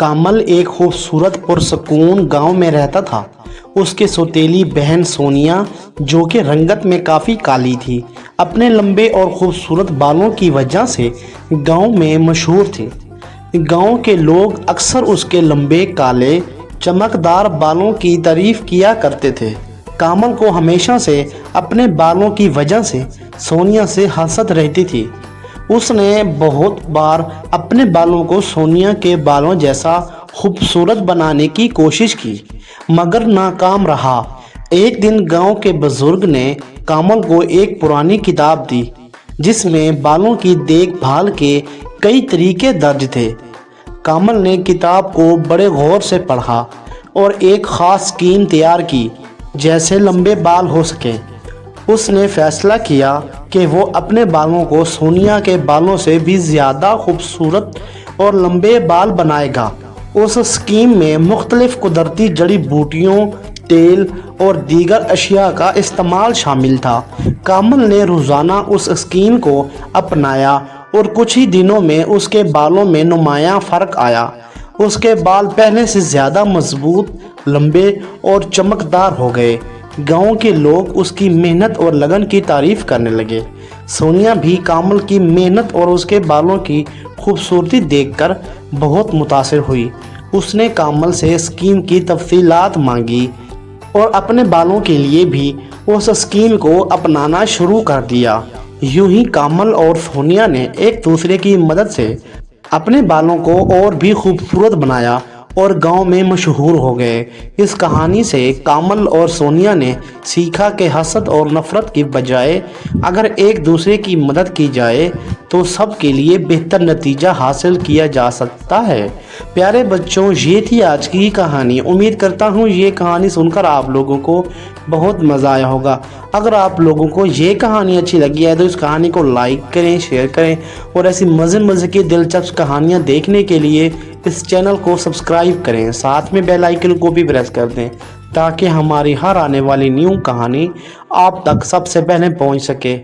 کامل ایک خوبصورت پرسکون گاؤں میں رہتا تھا۔ اس کی سوتیلی بہن سونیا، جو کہ رنگت میں کافی کالی تھی، اپنے لمبے اور خوبصورت بالوں کی وجہ سے گاؤں میں مشہور تھی۔ گاؤں کے لوگ اکثر اس کے لمبے کالے چمکدار بالوں کی تعریف کیا کرتے تھے۔ کامل کو ہمیشہ سے اپنے بالوں کی وجہ سے سونیا سے حسد رہتی تھی۔ اس نے بہت بار اپنے بالوں کو سونیا کے بالوں جیسا خوبصورت بنانے کی کوشش کی، مگر ناکام رہا۔ ایک دن گاؤں کے بزرگ نے کامل کو ایک پرانی کتاب دی، جس میں بالوں کی دیکھ بھال کے کئی طریقے درج تھے۔ کامل نے کتاب کو بڑے غور سے پڑھا اور ایک خاص اسکیم تیار کی جیسے لمبے بال ہو سکیں۔ اس نے فیصلہ کیا کہ وہ اپنے بالوں کو سونیا کے بالوں سے بھی زیادہ خوبصورت اور لمبے بال بنائے گا۔ اس اسکیم میں مختلف قدرتی جڑی بوٹیوں، تیل اور دیگر اشیاء کا استعمال شامل تھا۔ کامل نے روزانہ اس اسکیم کو اپنایا اور کچھ ہی دنوں میں اس کے بالوں میں نمایاں فرق آیا۔ اس کے بال پہلے سے زیادہ مضبوط، لمبے اور چمکدار ہو گئے۔ گاؤں کے لوگ اس کی محنت اور لگن کی تعریف کرنے لگے۔ سونیا بھی کامل کی محنت اور اس کے بالوں کی خوبصورتی دیکھ کر بہت متاثر ہوئی۔ اس نے کامل سے اسکیم کی تفصیلات مانگی اور اپنے بالوں کے لیے بھی اس اسکیم کو اپنانا شروع کر دیا۔ یوں ہی کامل اور سونیا نے ایک دوسرے کی مدد سے اپنے بالوں کو اور بھی خوبصورت بنایا اور گاؤں میں مشہور ہو گئے۔ اس کہانی سے کامل اور سونیا نے سیکھا کہ حسد اور نفرت کی بجائے اگر ایک دوسرے کی مدد کی جائے تو سب کے لیے بہتر نتیجہ حاصل کیا جا سکتا ہے۔ پیارے بچوں، یہ تھی آج کی کہانی۔ امید کرتا ہوں یہ کہانی سن کر آپ لوگوں کو بہت مزہ آیا ہوگا۔ اگر آپ لوگوں کو یہ کہانی اچھی لگی ہے تو اس کہانی کو لائک کریں، شیئر کریں اور ایسی مزے کی دلچسپ کہانیاں دیکھنے کے لیے اس چینل کو سبسکرائب کریں۔ ساتھ میں بیل آئیکن کو بھی پریس کر دیں تاکہ ہماری ہر آنے والی نیو کہانی آپ تک سب سے پہلے پہنچ سکے۔